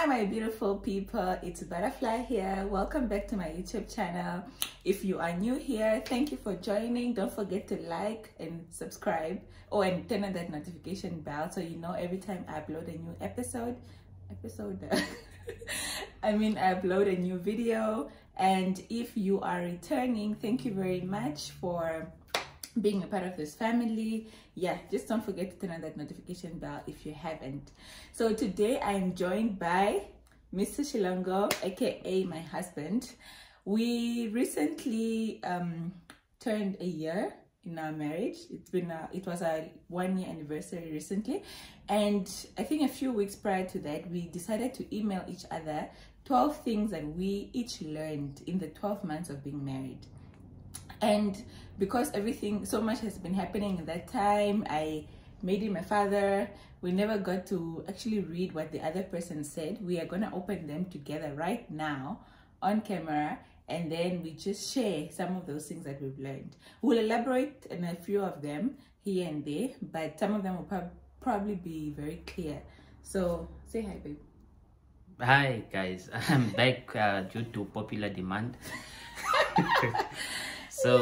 Hi my beautiful people, it's Butterfly here. Welcome back to my YouTube channel. If you are new here, thank you for joining. Don't forget to like and subscribe and turn on that notification bell so you know every time I upload a new I upload a new video. And if you are returning, thank you very much for being a part of this family. Yeah, just don't forget to turn on that notification bell if you haven't. So today I'm joined by Mr. Shilongo, aka my husband. We recently turned a year in our marriage. It was our 1 year anniversary recently, and I think a few weeks prior to that we decided to email each other 12 things that we each learned in the 12 months of being married. And because so much has been happening at that time, I made him a father. We never got to actually read what the other person said. We are going to open them together right now on camera, and then we just share some of those things that we've learned. We'll elaborate on a few of them here and there, but some of them will probably be very clear. So say hi, babe. Hi guys, I'm back due to popular demand. So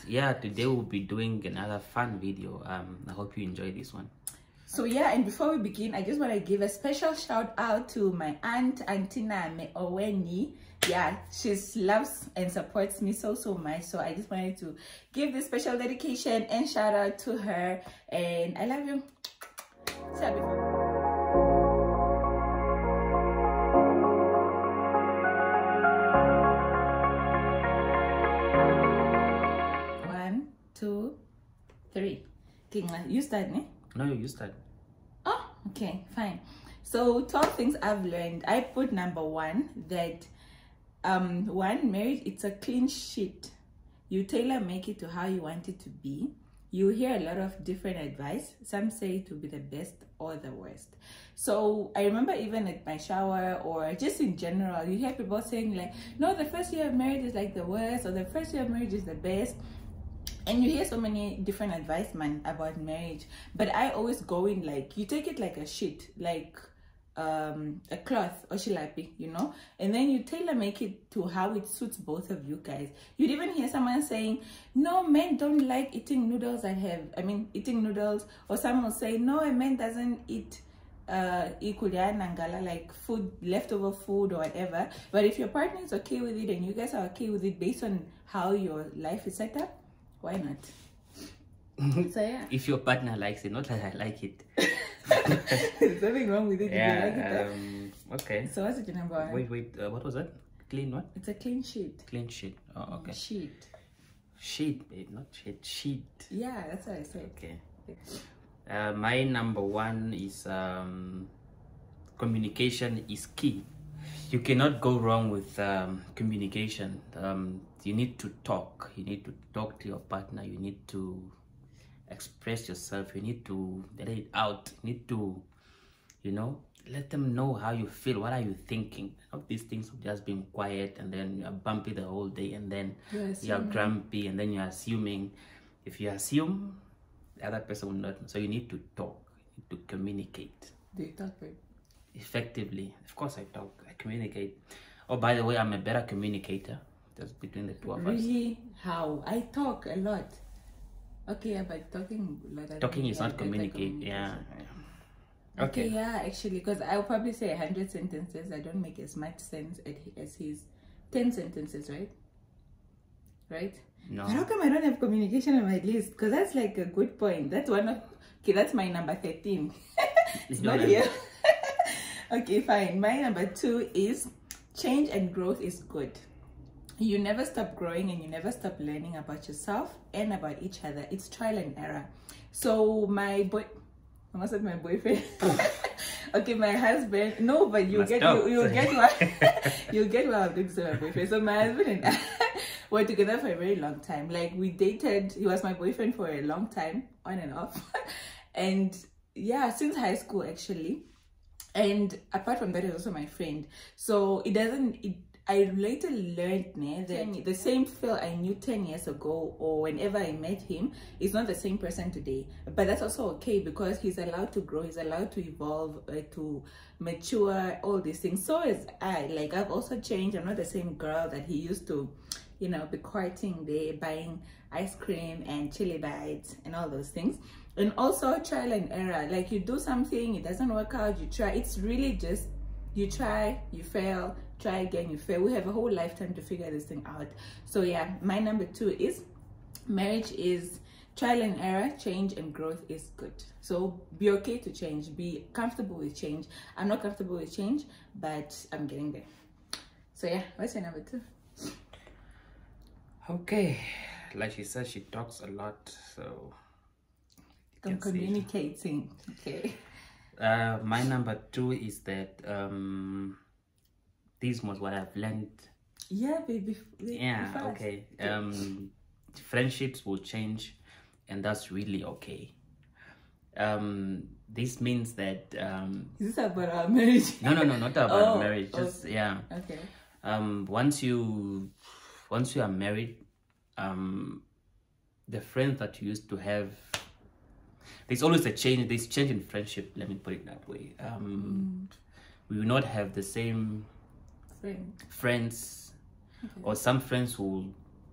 yeah, today we'll be doing another fun video. I hope you enjoy this one. So yeah, and before we begin, I just want to give a special shout out to my aunt, Auntie Name Oweni. Yeah, she loves and supports me so much. So I just wanted to give this special dedication and shout out to her. And I love you. Say before. Three. Okay, you start, ne? No, you start. Oh, okay, fine. So 12 things I've learned. I put number 1 that marriage, it's a clean sheet. You tailor make it to how you want it to be. You hear a lot of different advice. Some say it will be the best or the worst. So I remember even at my shower or just in general, you hear people saying like, no, the first year of marriage is like the worst, or the first year of marriage is the best. And you hear so many different advice, man, about marriage. But I always go in like, you take it like a sheet, like a cloth, oshilapi, you know, and then you tailor make it to how it suits both of you guys. You'd even hear someone saying, no, men don't like eating noodles eating noodles. Or someone will say, no, a man doesn't eat like food, leftover food or whatever. But if your partner is okay with it and you guys are okay with it based on how your life is set up, why not? So yeah. If your partner likes it, not that I like it. There's nothing wrong with it. Yeah. If you like it, okay. So what's your number 1? Wait. What was that? Clean what? It's a clean sheet. Clean sheet. Oh, okay. Sheet. Sheet, babe, not sheet. Sheet. Yeah, that's what I said. Okay. My number 1 is communication is key. You cannot go wrong with communication. You need to talk. You need to talk to your partner. You need to express yourself. You need to let it out. You need to, let them know how you feel. What are you thinking? Not these things of just being quiet and then you're bumpy the whole day and then you're grumpy and then you're assuming. If you assume, the other person will not. So you need to talk. You need to communicate. Do you talk, babe? Effectively. Of course I talk. I communicate. Oh, by the way, I'm a better communicator. Just between the two of us. Really? How? I talk a lot. Okay, yeah, but talking a lot. Talking is not communicate. Yeah. Okay, yeah, actually, because I'll probably say 100 sentences. I don't make as much sense as his 10 sentences, right? Right? No. But how come I don't have communication on my list? Because that's like a good point. That's that's my number 13. It's not here. Okay, fine. My number 2 is change and growth is good. You never stop growing and you never stop learning about yourself and about each other. It's trial and error. So I must have my boyfriend. Okay, my husband. No, but you'll get what I'm doing to my boyfriend. So my husband and I were together for a very long time. Like we dated. He was my boyfriend for a long time, on and off. And yeah, since high school actually. And apart from that, he's also my friend. So I later learned that the same Phil I knew 10 years ago or whenever I met him is not the same person today. But that's also okay because he's allowed to grow, he's allowed to evolve, to mature, all these things. So is I. Like, I've also changed. I'm not the same girl that he used to, you know, be courting there, buying ice cream and chili bites and all those things. And also trial and error. Like, you do something, it doesn't work out, you try. It's really just, you try, you fail, try again, you fail. We have a whole lifetime to figure this thing out. So yeah, my number 2 is marriage is trial and error, change and growth is good. So be okay to change, be comfortable with change. I'm not comfortable with change, but I'm getting there. So yeah, what's your number 2? Okay, like she said, she talks a lot, so I'm communicating. Okay. My number 2 is that this was what I've learned. Yeah, baby. Yeah, okay. Friendships will change, and that's really okay. This means that is this about our marriage? No, not about marriage. Just okay. Yeah. Okay. Once you are married, the friends that you used to have, there's always a change. There's change in friendship. Let me put it that way. We will not have the same friends, okay. Or some friends will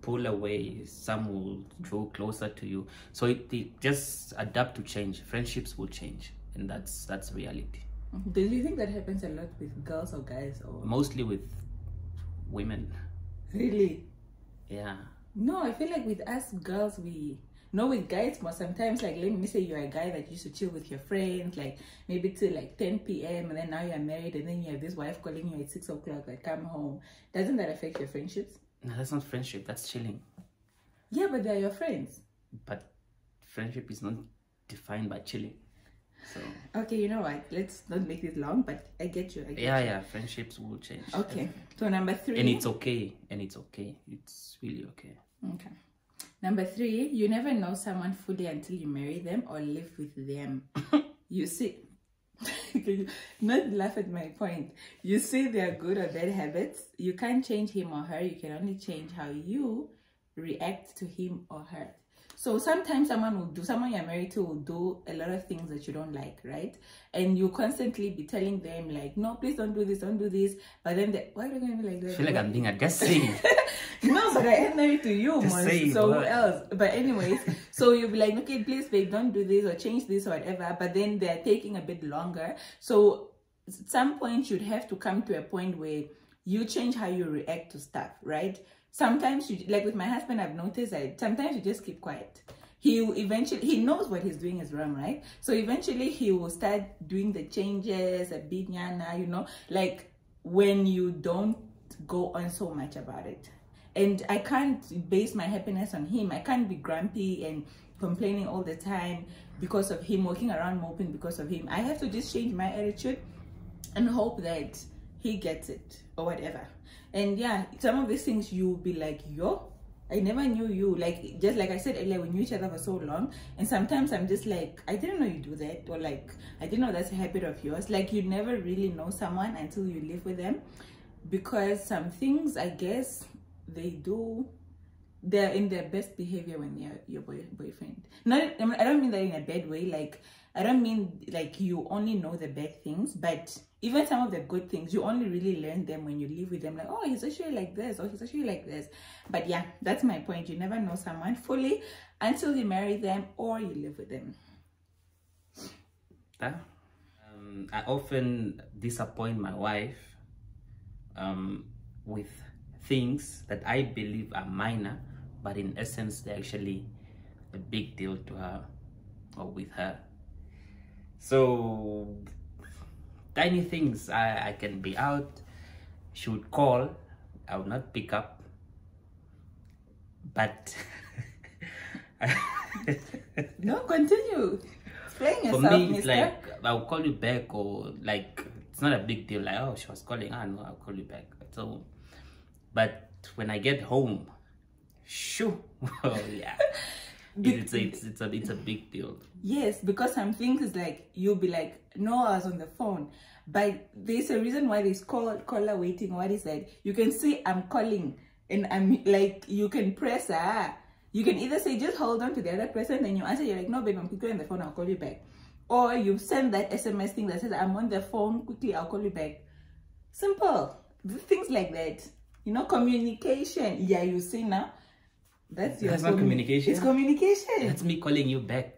pull away, some will draw closer to you. So it just adapt to change. Friendships will change, and that's reality. Do you think that happens a lot with girls or guys, or mostly with women? Really? Yeah. No, I feel like with us girls, with guys more sometimes, like, let me say you're a guy that used to chill with your friends, like maybe till like 10 p.m. and then now you're married and then you have this wife calling you at 6 o'clock, like, come home. Doesn't that affect your friendships? No, that's not friendship, that's chilling. Yeah, but they're your friends. But friendship is not defined by chilling. So okay, you know what? Let's not make it long, but I get you. Yeah, friendships will change. Okay, so number 3. And it's okay. It's really okay. Okay. Number 3, you never know someone fully until you marry them or live with them. You see, not laugh at my point. You see their good or bad habits. You can't change him or her. You can only change how you react to him or her. So sometimes someone you're married to will do a lot of things that you don't like, right? And you constantly be telling them like, no, please don't do this, don't do this. But then why are you going to be like that? I feel like I'm being aggressive. No, but I am married to you, so who else? But anyways, so you'll be like, okay, please, babe, don't do this or change this or whatever. But then they're taking a bit longer. So at some point, you'd have to come to a point where you change how you react to stuff, right? Sometimes, like with my husband, I've noticed that sometimes you just keep quiet. He knows what he's doing is wrong, right? So eventually he will start doing the changes, a bit nyana, you know, like when you don't go on so much about it. And I can't base my happiness on him. I can't be grumpy and complaining all the time because of him, walking around moping because of him. I have to just change my attitude and hope that he gets it or whatever. And yeah, some of these things you'll be like, yo, I never knew you. Like, just like I said earlier, we knew each other for so long. And sometimes I'm just like, I didn't know you do that. Or like, I didn't know that's a habit of yours. Like, you never really know someone until you live with them. Because some things, I guess, they're in their best behavior when they're your boyfriend. I don't mean that in a bad way. Like, I don't mean like you only know the bad things, but even some of the good things, you only really learn them when you live with them. Like, oh, he's actually like this, or he's actually like this. But yeah, that's my point. You never know someone fully until you marry them or you live with them. I often disappoint my wife with things that I believe are minor, but in essence they're actually a big deal to her or with her. So tiny things, I can be out, she would call, I would not pick up, but no, continue explain yourself. For me, mister. like, I'll call you back, or like, it's not a big deal, like, oh, she was calling, no, I'll call you back. So, but when I get home, shoo, oh yeah. it's a big deal. Yes, because some things is like, you'll be like, no, I was on the phone. But there's a reason why there's caller waiting. What is that? You can see I'm calling, and I'm like, you can press you can either say just hold on to the other person, then you answer, you're like, no babe, I'm quickly on the phone, I'll call you back. Or you send that SMS thing that says, I'm on the phone, quickly, I'll call you back. Simple. Things like that. You know, communication. Yeah, you see now. That's not communication. It's communication. That's me calling you back.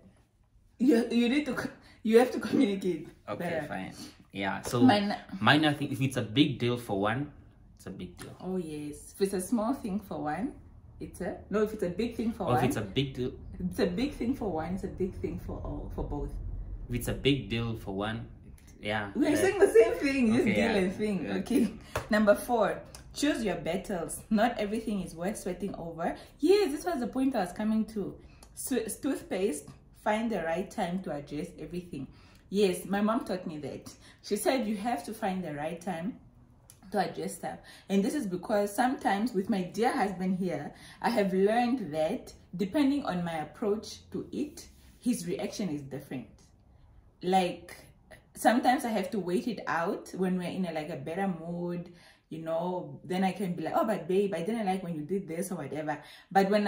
You have to communicate. Okay, better. Fine. Yeah. So mine, I think if it's a big deal for one, it's a big deal. Oh yes. If it's a small thing for one, if it's a big thing for one. If it's a big deal. It's a big thing for one, it's a big thing for both. If it's a big deal for one, yeah. We're saying the same thing, this okay, deal yeah. and thing. Yeah. Okay. Number 4, choose your battles. Not everything is worth sweating over. Yes, this was the point I was coming to. Toothpaste, find the right time to address everything. Yes, my mom taught me that. She said you have to find the right time to address stuff. And this is because sometimes with my dear husband here, I have learned that depending on my approach to it, his reaction is different. Like, sometimes I have to wait it out when we're in a better mood, you know, then I can be like, oh, but babe, I didn't like when you did this or whatever. But when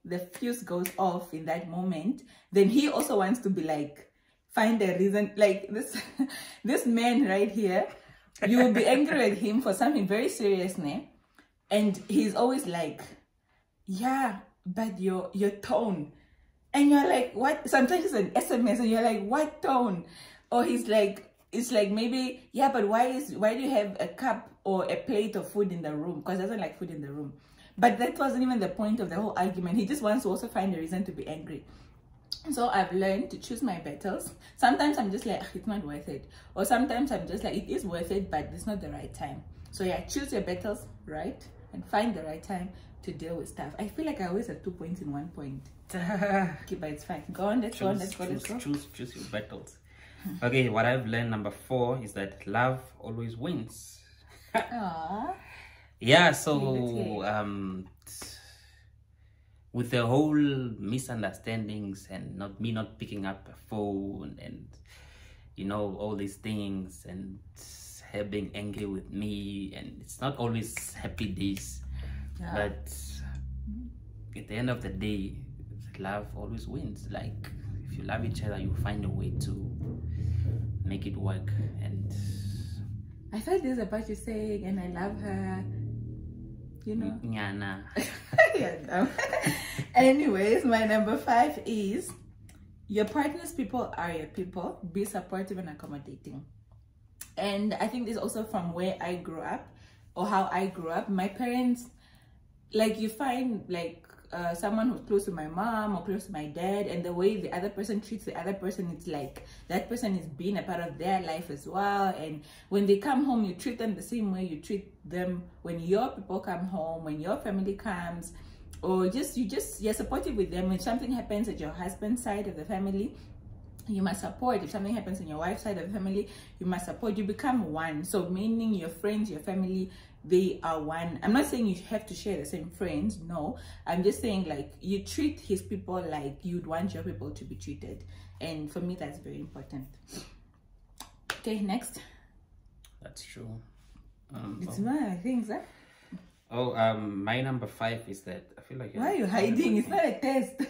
the fuse goes off in that moment, then he also wants to be like, find a reason. Like this man right here, you will be angry at him for something very serious, né? And he's always like, yeah, but your tone. And you're like, what? Sometimes it's an SMS and you're like, what tone? Or he's like, it's like maybe, yeah, but why do you have a cup or a plate of food in the room? Because he doesn't like food in the room. But that wasn't even the point of the whole argument. He just wants to also find a reason to be angry. So I've learned to choose my battles. Sometimes I'm just like, it's not worth it. Or sometimes I'm just like, it is worth it, but it's not the right time. So yeah, choose your battles, right? And find the right time to deal with stuff. I feel like I always have 2 points in 1 point. Okay, but it's fine. Go on, let's go. Choose your battles. Okay, what I've learned, number 4, is that love always wins. Aww. Yeah, so with the whole misunderstandings and not picking up a phone and, you know, all these things, and her being angry with me, and it's not always happy days, yeah. But at the end of the day, love always wins. Like, if you love each other, you find a way to make it work. And I thought this about you saying, and I love her, you know. Nyana. Yeah, no. Anyways, my number 5 is, your partner's people are your people. Be supportive and accommodating. And I think this is also from where I grew up, or how I grew up. My parents, like, you find like someone who's close to my mom or close to my dad, and the way the other person treats the other person, it's like that person is being a part of their life as well. And when they come home, you treat them the same way you treat them when your people come home, when your family comes, or you're supportive with them. When something happens at your husband's side of the family, you must support. If something happens on your wife's side of the family, you must support. You become one. So meaning your friends, your family, they are one. I'm not saying you have to share the same friends, no. I'm just saying, like, you treat his people like you'd want your people to be treated. And for me, that's very important. Okay, next. That's true. It's my things, huh? Oh, my number 5 is that I feel like... Why are you hiding? It's not a test.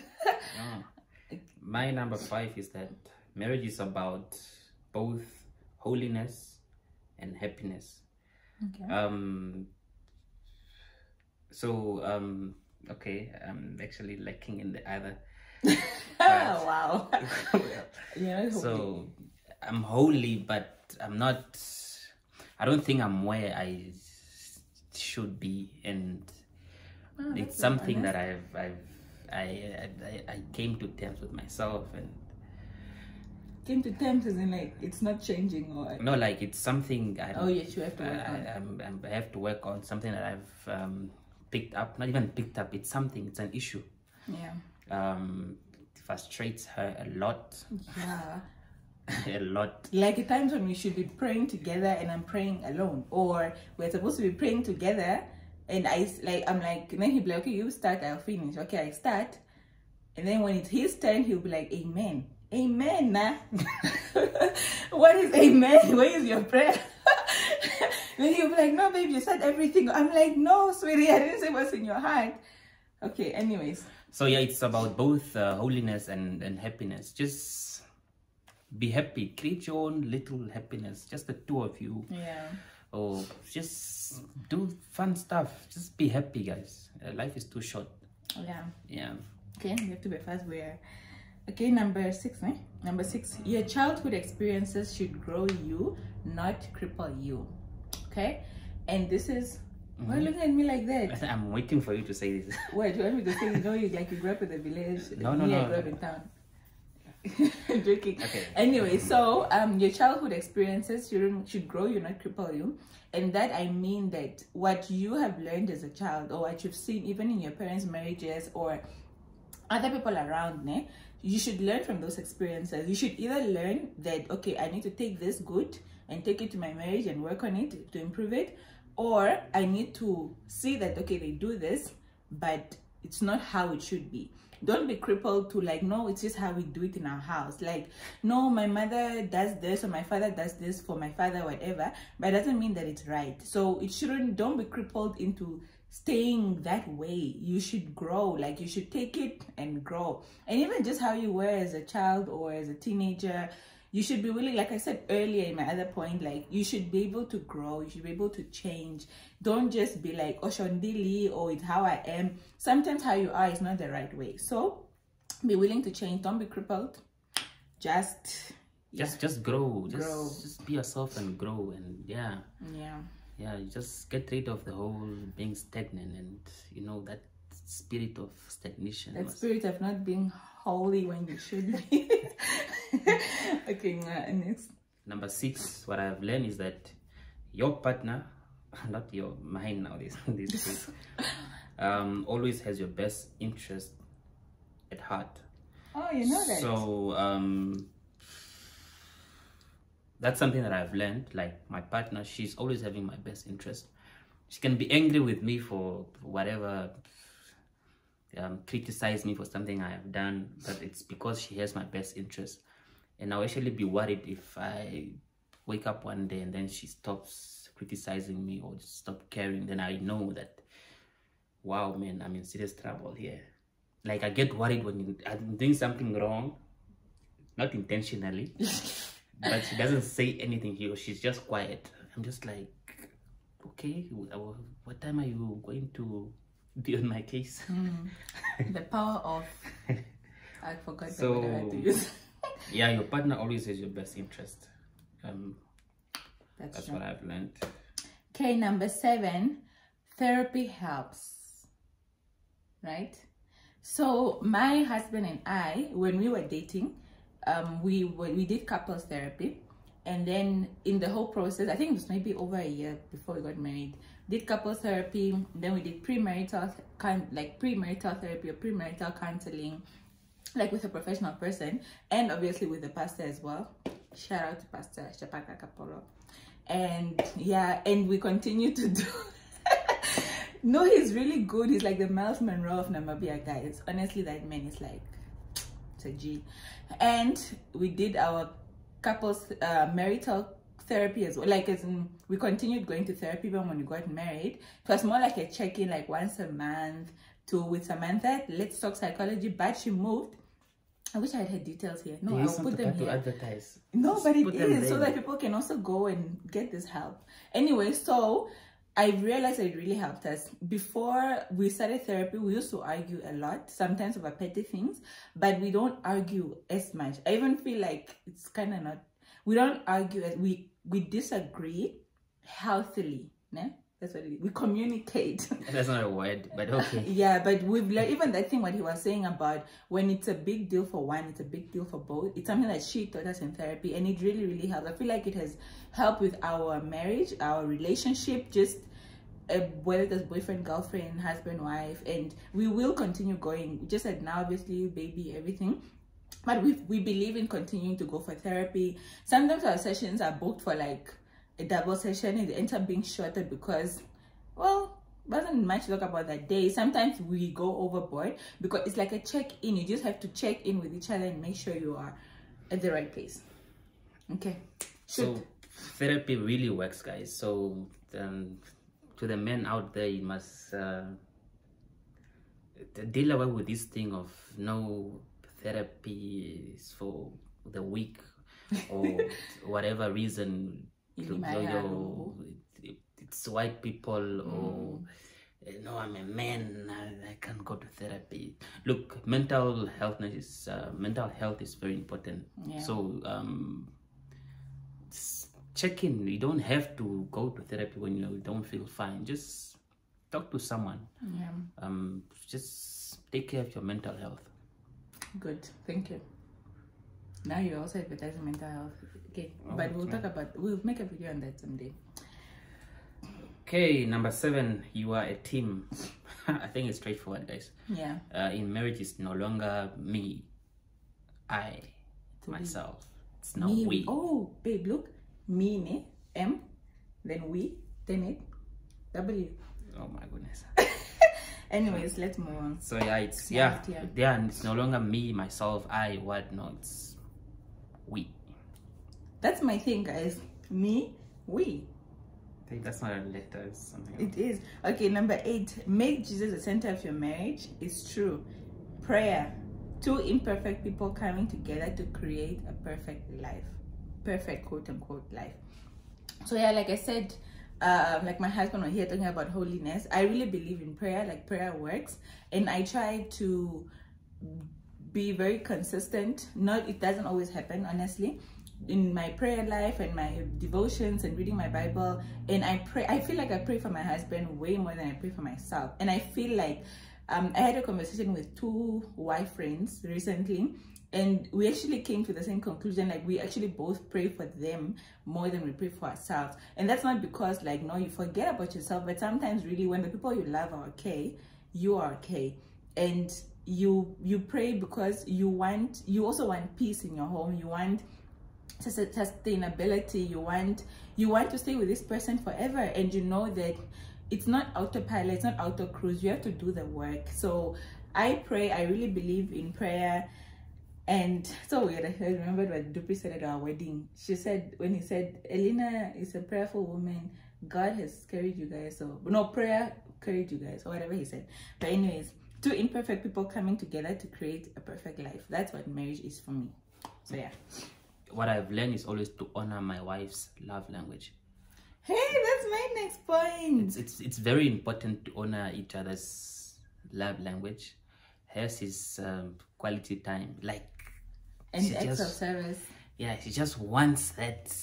My number 5 is that marriage is about both holiness and happiness. Okay. Okay, I'm actually lacking in the other. Wow. Yeah. So I'm holy, but I'm not. I don't think I'm where I should be, and it's something that I came to terms with myself, and came to terms as in, like, it's not changing, or no, like, it's something you have to work on. I have to work on something that I've picked up. Not even picked up, it's something, it's an issue. Yeah. It frustrates her a lot. Yeah. A lot. Like at times when we should be praying together and I'm praying alone, or we're supposed to be praying together and I'm like, then he'll be like, okay, you start, I'll finish. Okay, I start, And then when it's his turn, he'll be like, amen. Amen, nah. What is amen? Where is your prayer? Then he'll be like, no, babe, you said everything. I'm like, no, sweetie, I didn't say what's in your heart. Okay, anyways. So yeah, it's about both holiness and happiness. Just be happy. Create your own little happiness. Just the two of you. Yeah. Or just do fun stuff. Just be happy, guys. Life is too short. Yeah. Yeah. Okay, we have to be fast. Okay, number 6, eh? Number 6. Your childhood experiences should grow you, not cripple you. Okay? And this is... Why are you looking at me like that? I'm waiting for you to say this. What, do you want me to say, you know, you grew up in the village? No. I grew up in town. Joking. Okay. Anyway, so your childhood experiences should grow you, not cripple you. And that I mean that what you have learned as a child, or what you've seen even in your parents' marriages or other people around, né? You should learn from those experiences. You should either learn that, okay, I need to take this good and take it to my marriage and work on it to improve it, or I need to see that, okay, they do this, but it's not how it should be. Don't be crippled to like, no, it's just how we do it in our house. Like, no, my mother does this or my father does this for my father, whatever, but it doesn't mean that it's right. So it shouldn't, don't be crippled into staying that way. You should grow. Like, you should take it and grow. And even just how you were as a child or as a teenager, you should be willing, like I said earlier in my other point, like you should be able to grow, you should be able to change. Don't just be like, Oshondili, or it's how I am. Sometimes how you are is not the right way. So be willing to change. Don't be crippled. Just grow. Just be yourself and grow. And yeah, you just get rid of the whole being stagnant and, you know, that spirit of stagnation. That spirit of not being holy when you should be. Okay, next. Number 6, what I've learned is that your partner, not mine now, this always has your best interest at heart. Oh, you know that. So that's something that I've learned. Like, my partner, she's always having my best interest. She can be angry with me for whatever, criticize me for something I have done, but it's because she has my best interest. And I'll actually be worried if I wake up one day and then she stops criticizing me or just stop caring. Then I know that, wow, man, I'm in serious trouble here. Like, I get worried when I'm doing something wrong, not intentionally, but she doesn't say anything here. She's just quiet. I'm just like, okay, what time are you going to be on my case? The power of... I forgot so, what I had to use. Yeah, your partner always has your best interest. That's what I've learned. Okay, number 7, therapy helps. Right? So my husband and I, when we were dating, we did couples therapy. And then in the whole process, I think it was maybe over a year before we got married, did couples therapy. Then we did premarital therapy or premarital counseling, like with a professional person, and obviously with the pastor as well. Shout out to Pastor Shapaka Kapolo. And yeah, and we continue to do. No, he's really good. He's like the Miles Monroe of Namibia, guys. Honestly, that man is like, it's a G. And we did our couples marital therapy as well. Like, as in, we continued going to therapy even when we got married. It was more like a check-in, like once a month, with Samantha. Let's talk psychology. But she moved. I wish I had her details here. No, I'll put them here. Advertise. No, but it is so that people can also go and get this help. Anyway, so I realized that it really helped us. Before we started therapy, we used to argue a lot, sometimes over petty things, but we don't argue as much. I even feel like it's kind of not, we don't argue, we disagree healthily, né? That's what it is. We communicate. That's not a word, but okay. Yeah, but we've like, even that thing what he was saying about when it's a big deal for one, it's a big deal for both. It's something that she taught us in therapy, and it really, really helps. I feel like it has helped with our marriage, our relationship, just whether it's boyfriend, girlfriend, husband, wife, and we will continue going. Just like now, obviously, baby, everything. But we believe in continuing to go for therapy. Sometimes our sessions are booked for like a double session, and it ends up being shorter because, well, wasn't much talk about that day. Sometimes we go overboard because it's like a check-in. You just have to check in with each other and make sure you are at the right place. Okay. So therapy really works, guys. So to the men out there, you must deal away with this thing of no therapy is for the weak or whatever reason. It's white people or no, I'm a man, I can't go to therapy. Look, mental health is very important. Yeah. So check in. You don't have to go to therapy when you don't feel fine. Just talk to someone. Yeah. Just take care of your mental health. Good, thank you. Now you're also advertising mental health. Okay, but we'll make a video on that someday. Okay, number 7, you are a team. I think it's straightforward, guys. Yeah. In marriage, it's no longer me, I, myself. It's now we. Oh, babe, look. Me, ne, M, then we, then it, W. Oh my goodness. Anyways, let's move on. So yeah, it's it's no longer me, myself, I, what, no, it's we. That's my thing, guys. Me, we. I think that's not a letter, it's something else. It is. Okay, number 8, make Jesus the center of your marriage. It's true. Prayer. 2 imperfect people coming together to create a perfect life. Perfect, quote unquote, life. So yeah, like I said, like my husband was here talking about holiness. I really believe in prayer. Like, prayer works, and I try to be very consistent. It doesn't always happen, honestly, in my prayer life and my devotions and reading my Bible. And I feel like I pray for my husband way more than I pray for myself. And I feel like I had a conversation with 2 wife friends recently, and we actually came to the same conclusion. Like, we actually both pray for them more than we pray for ourselves. And that's not because, like, no, you forget about yourself, but sometimes really when the people you love are okay, you are okay. And you pray because you also want peace in your home. You want sustainability. You want to stay with this person forever, and you know that it's not autopilot, it's not auto cruise. You have to do the work. So I pray. I really believe in prayer. And so weird, I remembered what Dupi said at our wedding. She said, when he said, Elena is a prayerful woman, God has carried you guys. So no, prayer carried you guys, or whatever he said. But anyways, 2 imperfect people coming together to create a perfect life. That's what marriage is for me. So yeah, what I've learned is always to honor my wife's love language. Hey, that's my next point. It's very important to honor each other's love language. Hers is quality time, like, and acts of service. Yeah, she just wants that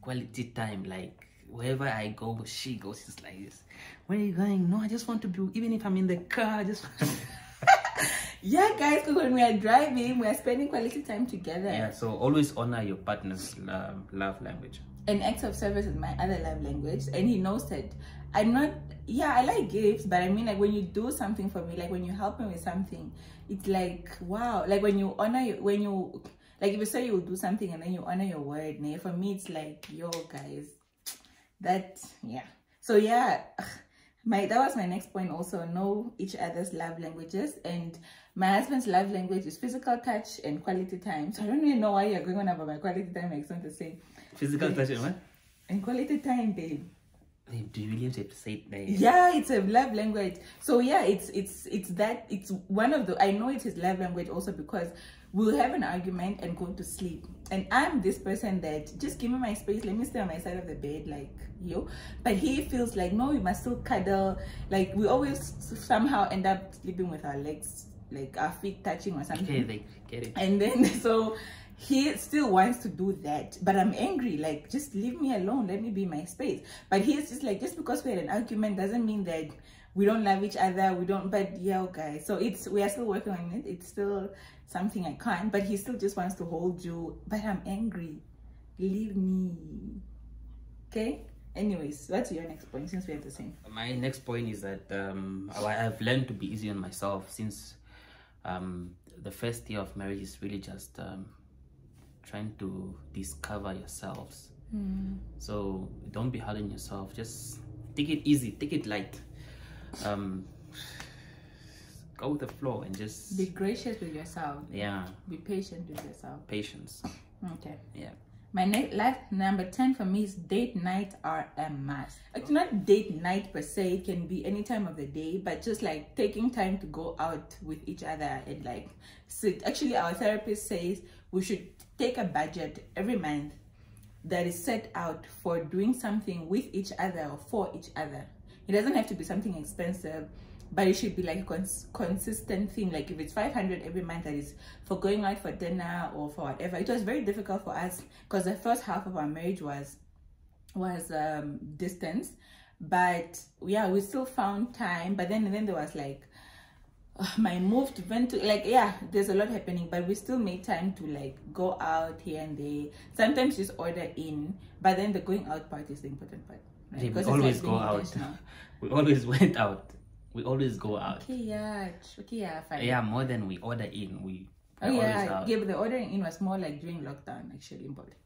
quality time. Like, wherever I go, she goes. It's like this. Where are you going? No, I just want to be. Even if I'm in the car, I just. Yeah, guys, because when we are driving, we are spending quality time together. Yeah, so always honor your partner's love language. And acts of service is my other love language, and he knows that. I'm not. Yeah, I like gifts, but I mean, like, when you do something for me, like when you help me with something, it's like, wow. Like, when you honor, like, if you say you will do something and then you honor your word, for me, it's like, yo, guys, yeah. So yeah, that was my next point also. Know each other's love languages, and my husband's love language is physical touch and quality time. So I don't even know why you're going on about my quality time. It's not the same. Physical touch and what? And quality time, babe. Do you really have to say it there? Yeah, it's a love language. So yeah, it's one of the, I know it's his love language also, because we'll have an argument and go to sleep, and I'm this person that just give me my space, let me stay on my side of the bed, like, you. But he feels like, no, you must still cuddle. Like, we always somehow end up sleeping with our legs, like our feet touching or something. Okay, they get it. And then so he still wants to do that, but I'm angry, like, just leave me alone, let me be in my space. But he's just like, just because we had an argument doesn't mean that we don't love each other, but yeah, guys, so we are still working on it. It's still something I can't, but he still just wants to hold you, but I'm angry, leave me. Okay, anyways, what's your next point, since we have the same? My next point is that I've learned to be easy on myself, since the first year of marriage is really just trying to discover yourselves. So don't be hard on yourself, just take it easy, take it light. go with the flow and just be gracious with yourself. Yeah. Be patient with yourself. Patience. Okay. Yeah. My last number 10 for me is date night are a must. Actually, not date night per se. It can be any time of the day, but just like taking time to go out with each other and like sit. Actually, our therapist says we should take a budget every month that is set out for doing something with each other or for each other. It doesn't have to be something expensive, but it should be like a consistent thing. Like if it's 500 every month, that is for going out for dinner or for whatever. It was very difficult for us because the first half of our marriage was distance, but yeah, we still found time. But then there was like my move to Ventura, like yeah, there's a lot happening, but we still make time to like go out here and there. Sometimes just order in, but then the going out part is the important part, right? Yeah, we because always like go out. We always went out. We always go out. Okay, yeah, fine. Yeah, more than we order in. We Oh yeah, yeah, but the ordering in was more like during lockdown, actually, important.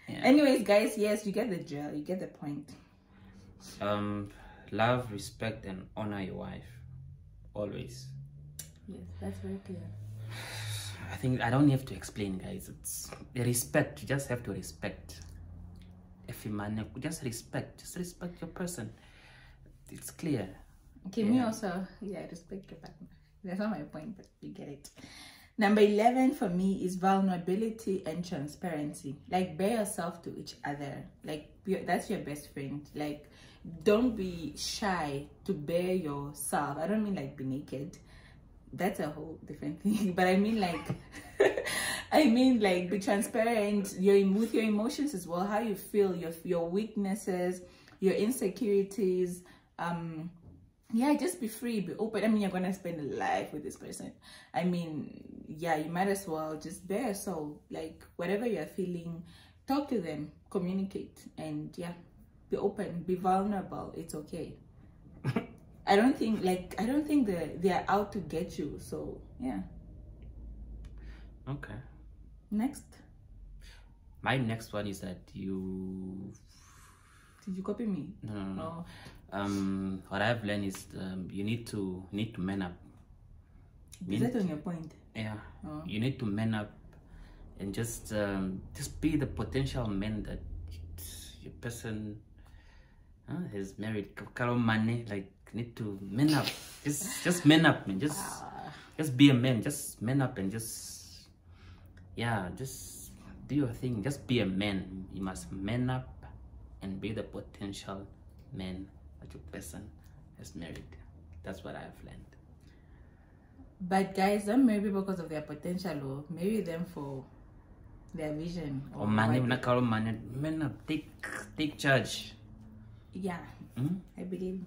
Yeah. Anyways, guys, yes, you get the drill, you get the point. Love, respect, and honor your wife. Always. Yes, that's very clear. I think I don't have to explain, guys. It's the respect. You just have to respect. If you man, just respect your person. It's clear. Okay, Yeah. me also, yeah, respect your partner. That's not my point, but you get it. Number 11 for me is vulnerability and transparency. Like, bear yourself to each other. Like, that's your best friend. Like, don't be shy to bear yourself. I don't mean like be naked. That's a whole different thing. But I mean like, I mean like be transparent with your emotions as well. How you feel, your weaknesses, your insecurities. Yeah, just be free, be open. I mean, you're gonna spend a life with this person. I mean, yeah, you might as well just bear soul. Like whatever you're feeling, talk to them, communicate, and yeah, be open, be vulnerable. It's okay. I don't think they're out to get you. So yeah. Okay. Next. My next one is that you. Did you copy me? No. What I've learned is you need to man up. Is that on your point? Yeah. Oh. You need to man up and just be the potential man that your person has married. Like need to man up. Just man up, man. Just be a man. Just man up and just do your thing. Just be a man. You must man up and be the potential man that your person has married. That's what I've learned. But guys, don't marry people because of their potential, or marry them for their vision. Or man up, take charge. Yeah, I believe.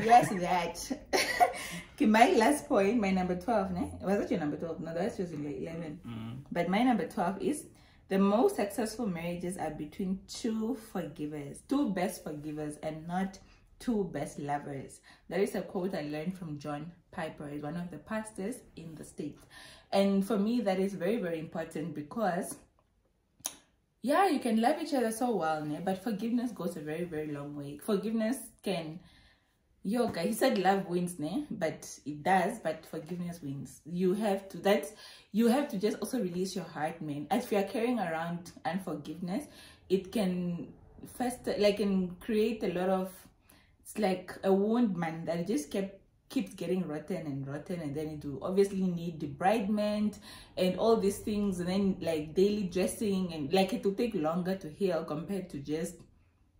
Yes, that. Okay, my last point, my number 12, was that your number 12? No, that was your 11. But my number 12 is the most successful marriages are between two best forgivers, and not two best lovers. That is a quote I learned from John Piper, one of the pastors in the States. And for me, that is very, very important because, yeah, you can love each other so well, but forgiveness goes a very, very long way. Forgiveness can... he said love wins, but it does, but forgiveness wins. You have to just also release your heart, man. If you are carrying around unforgiveness, it can fester, like, and create a lot of, it's like a wound, man, that just keeps getting rotten, and then it will obviously need debridement and all these things, and then like daily dressing, and like it will take longer to heal compared to just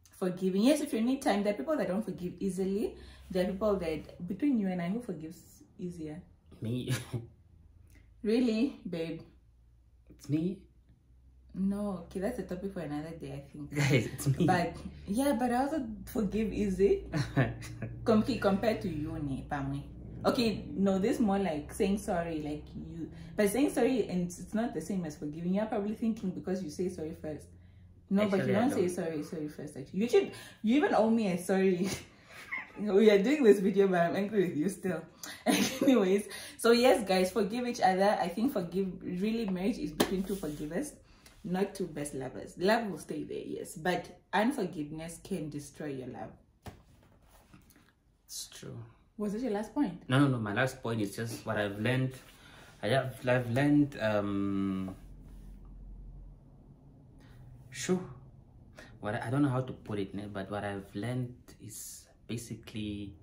forgiving. Yes, if you need time. There are people that don't forgive easily. There are people that, between you and I, who forgives easier? Me. Really, babe? It's me. No, okay, that's a topic for another day, I think. Guys, it's me. But yeah, but I also forgive easy compared to you, Pamwe. Okay, no, this more like saying sorry, like you. But saying sorry, and it's not the same as forgiving. You're probably thinking because you say sorry first. No, actually, but you don't say sorry first. Actually, you even owe me a sorry. We are doing this video, but I'm angry with you still. Anyways, so yes, guys, forgive each other. I think marriage is between two forgivers. not two best lovers. Love will stay there, yes, but unforgiveness can destroy your love. It's true. Was this your last point? No. My last point is just what I've learned. I've learned. Sure. I don't know how to put it, but what I've learned is basically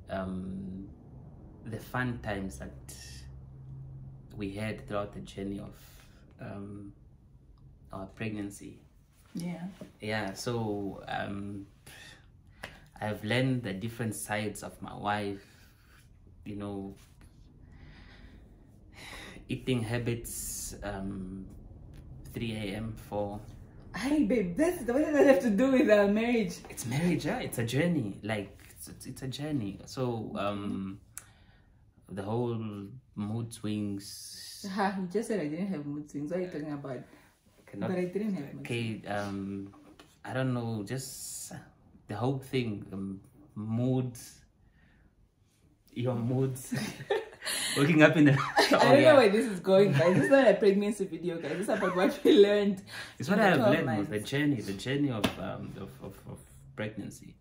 the fun times that we had throughout the journey of our pregnancy. Yeah. So I've learned the different sides of my wife, you know, eating habits, 3 a.m. 4. Hi babe, what does that have to do with our marriage? It's marriage, yeah. It's a journey. Like it's a journey. So the whole mood swings. You just said I didn't have mood swings. What are you talking about? But I didn't have mood swings. Okay, I don't know, just the whole thing, moods, your moods. Waking up in the I don't know where this is going, guys. This is not a pregnancy video, guys. This is about what we learned. It's what I've learned with the journey of pregnancy.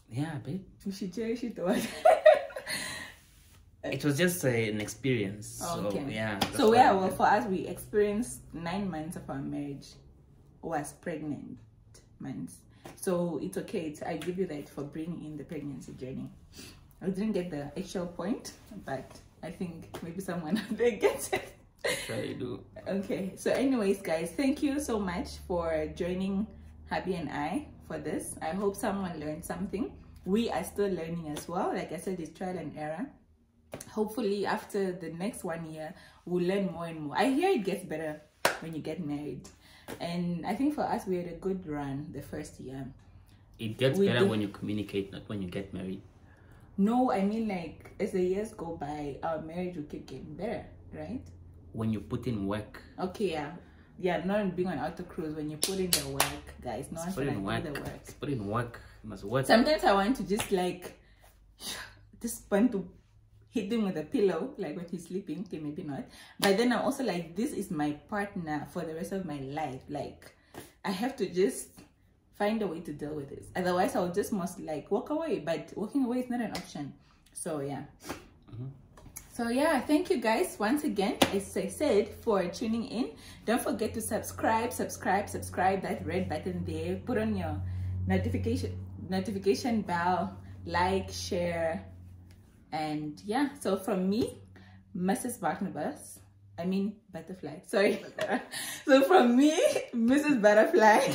Yeah, babe. You should cherish it. What? It was just an experience. Okay. So yeah. So yeah, well, for us, we experienced 9 months of our marriage was pregnant months. So it's okay. I give you that for bringing in the pregnancy journey. I didn't get the actual point, but I think maybe someone out there gets it. I do. Okay. So anyways, guys, thank you so much for joining Hubby and I for this. I hope someone learned something. We are still learning as well. Like I said, it's trial and error. Hopefully after the next 1 year, we'll learn more and more. I hear it gets better when you get married. And I think for us, we had a good run the first year. It gets better when you communicate, not when you get married. No, I mean, like, as the years go by, our marriage will keep getting better, right? When you put in work. Okay, yeah. Yeah, not being on auto cruise. When you put in the work, guys. No one's gonna do the work. Put in work. You must work. Sometimes I want to just, like, just want to hit him with a pillow, like when he's sleeping. Okay, maybe not. But then I'm also like, this is my partner for the rest of my life. Like, I have to just find a way to deal with this. Otherwise, I'll just must like walk away. But walking away is not an option. So yeah. So yeah, thank you guys once again, as I said, for tuning in. Don't forget to subscribe that red button there. Put on your notification bell, like, share, and yeah. So from me, Mrs. Barnabas, I mean Butterfly, sorry. So from me, Mrs. Butterfly.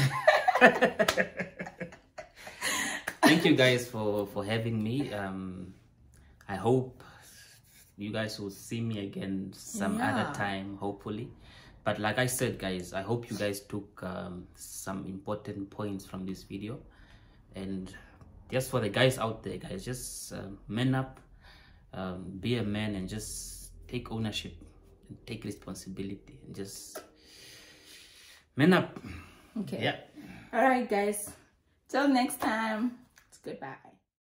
Thank you guys for having me. I hope you guys will see me again some other time, hopefully. But like I said, guys, I hope you guys took some important points from this video. And just for the guys out there, guys, just man up, be a man, and just take ownership and take responsibility, and just man up. Okay. Yeah. All right, guys. Till next time. It's goodbye.